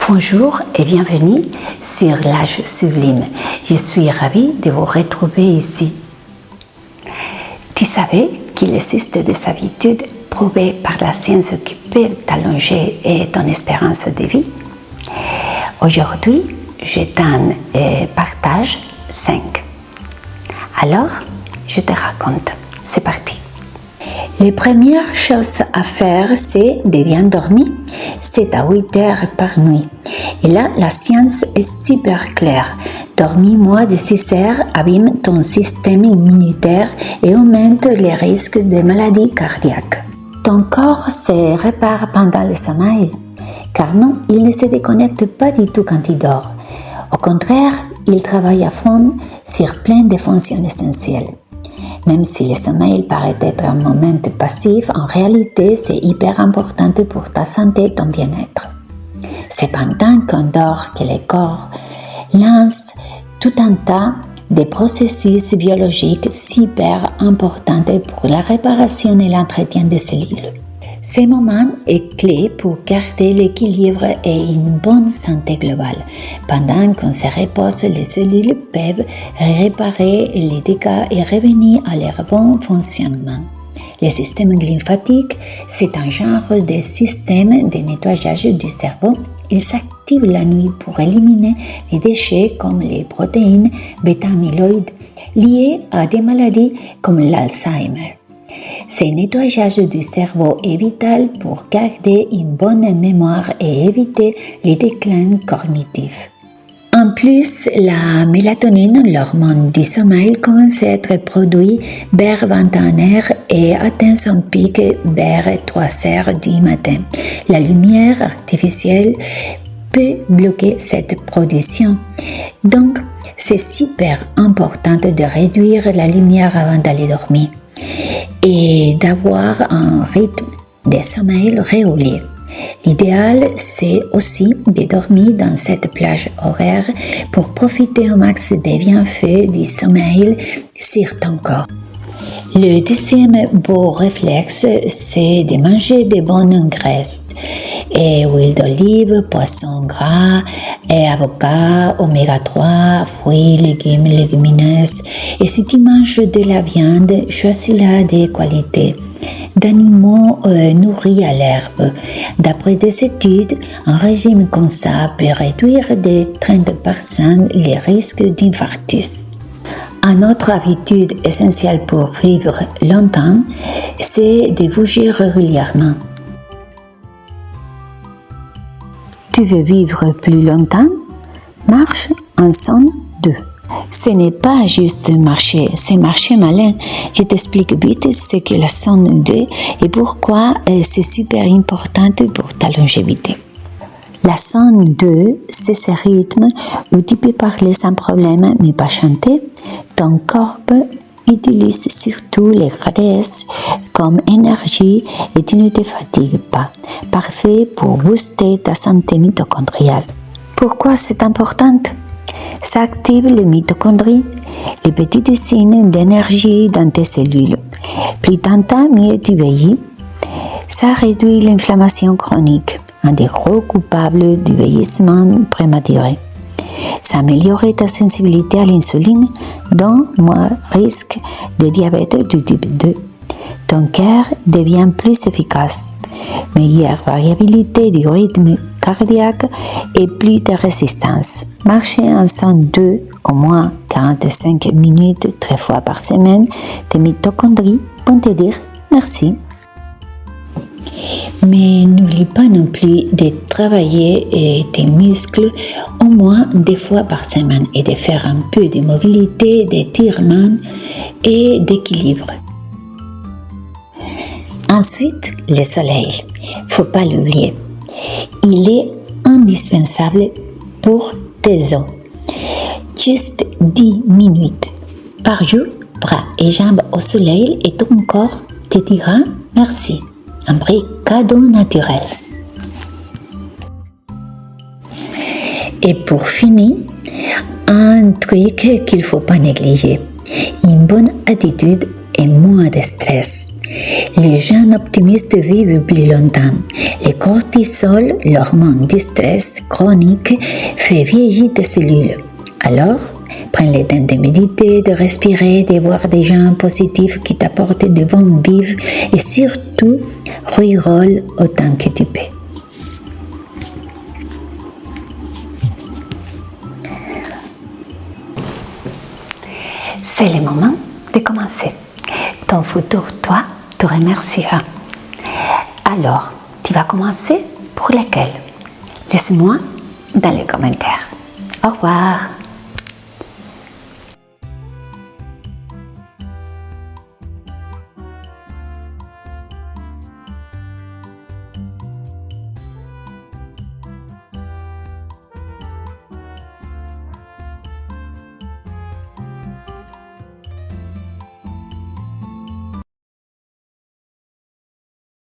Bonjour et bienvenue sur l'âge sublime. Je suis ravie de vous retrouver ici. Tu savais qu'il existe des habitudes prouvées par la science qui peuvent allonger ton espérance de vie? Aujourd'hui, je t'en partage 5. Alors, je te raconte. C'est parti. Les premières choses à faire, c'est de bien dormir, 7 à 8 heures par nuit. Et là, la science est super claire. Dormir moins de 6 heures abîme ton système immunitaire et augmente les risques de maladies cardiaques. Ton corps se répare pendant le sommeil, car non, il ne se déconnecte pas du tout quand il dort. Au contraire, il travaille à fond sur plein de fonctions essentielles. Même si le sommeil paraît être un moment passif, en réalité, c'est hyper important pour ta santé et ton bien-être. C'est pendant qu'on dort que le corps lance tout un tas de processus biologiques super importants pour la réparation et l'entretien des cellules. Ce moment est clé pour garder l'équilibre et une bonne santé globale. Pendant qu'on se repose, les cellules peuvent réparer les dégâts et revenir à leur bon fonctionnement. Le système lymphatique, c'est un genre de système de nettoyage du cerveau. Il s'active la nuit pour éliminer les déchets comme les protéines bêta-amyloïdes liées à des maladies comme l'Alzheimer. Ce nettoyage du cerveau est vital pour garder une bonne mémoire et éviter les déclins cognitifs. En plus, la mélatonine, l'hormone du sommeil, commence à être produite vers 21h et atteint son pic vers 3h du matin. La lumière artificielle peut bloquer cette production. Donc, c'est super important de réduire la lumière avant d'aller dormir et d'avoir un rythme de sommeil régulier. L'idéal, c'est aussi de dormir dans cette plage horaire pour profiter au max des bienfaits du sommeil sur ton corps. Le deuxième beau réflexe, c'est de manger de bonnes graisses, et huile d'olive, poisson gras, et avocat, oméga 3, fruits, légumes, légumineuses. Et si tu manges de la viande, choisis-la de qualité, d'animaux nourris à l'herbe. D'après des études, un régime comme ça peut réduire de 30% les risques d'infarctus. Une autre habitude essentielle pour vivre longtemps, c'est de bouger régulièrement. Tu veux vivre plus longtemps? Marche en zone 2. Ce n'est pas juste marcher, c'est marcher malin. Je t'explique vite ce qu'est la zone 2 et pourquoi c'est super important pour ta longévité. La zone 2, c'est ce rythme où tu peux parler sans problème mais pas chanter. Ton corps utilise surtout les graisses comme énergie et tu ne te fatigues pas. Parfait pour booster ta santé mitochondriale. Pourquoi c'est important? Ça active les mitochondries, les petites usines d'énergie dans tes cellules. Plus t'entends, mieux tu vieillis. Ça réduit l'inflammation chronique, un des gros coupables du vieillissement prématuré. Ça améliore ta sensibilité à l'insuline, donc moins risque de diabète du type 2. Ton cœur devient plus efficace, meilleure variabilité du rythme cardiaque et plus de résistance. Marcher en zone 2 au moins 45 minutes 3 fois par semaine, tes mitochondries vont te dire merci. Mais n'oublie pas non plus de travailler tes muscles au moins 2 fois par semaine et de faire un peu de mobilité, d'étirement et d'équilibre. Ensuite, le soleil. Faut pas l'oublier. Il est indispensable pour tes os. Juste 10 minutes par jour, bras et jambes au soleil et ton corps te dira merci. Un vrai cadeau naturel. Et pour finir, un truc qu'il ne faut pas négliger, une bonne attitude et moins de stress. Les gens optimistes vivent plus longtemps. Le cortisol, l'hormone du stress chronique, fait vieillir des cellules. Alors, prends le temps de méditer, de respirer, de voir des gens positifs qui t'apportent de bons vibes et surtout, rigole autant que tu peux. C'est le moment de commencer. Ton futur toi te remerciera. Alors, tu vas commencer pour lequel? Laisse-moi dans les commentaires. Au revoir.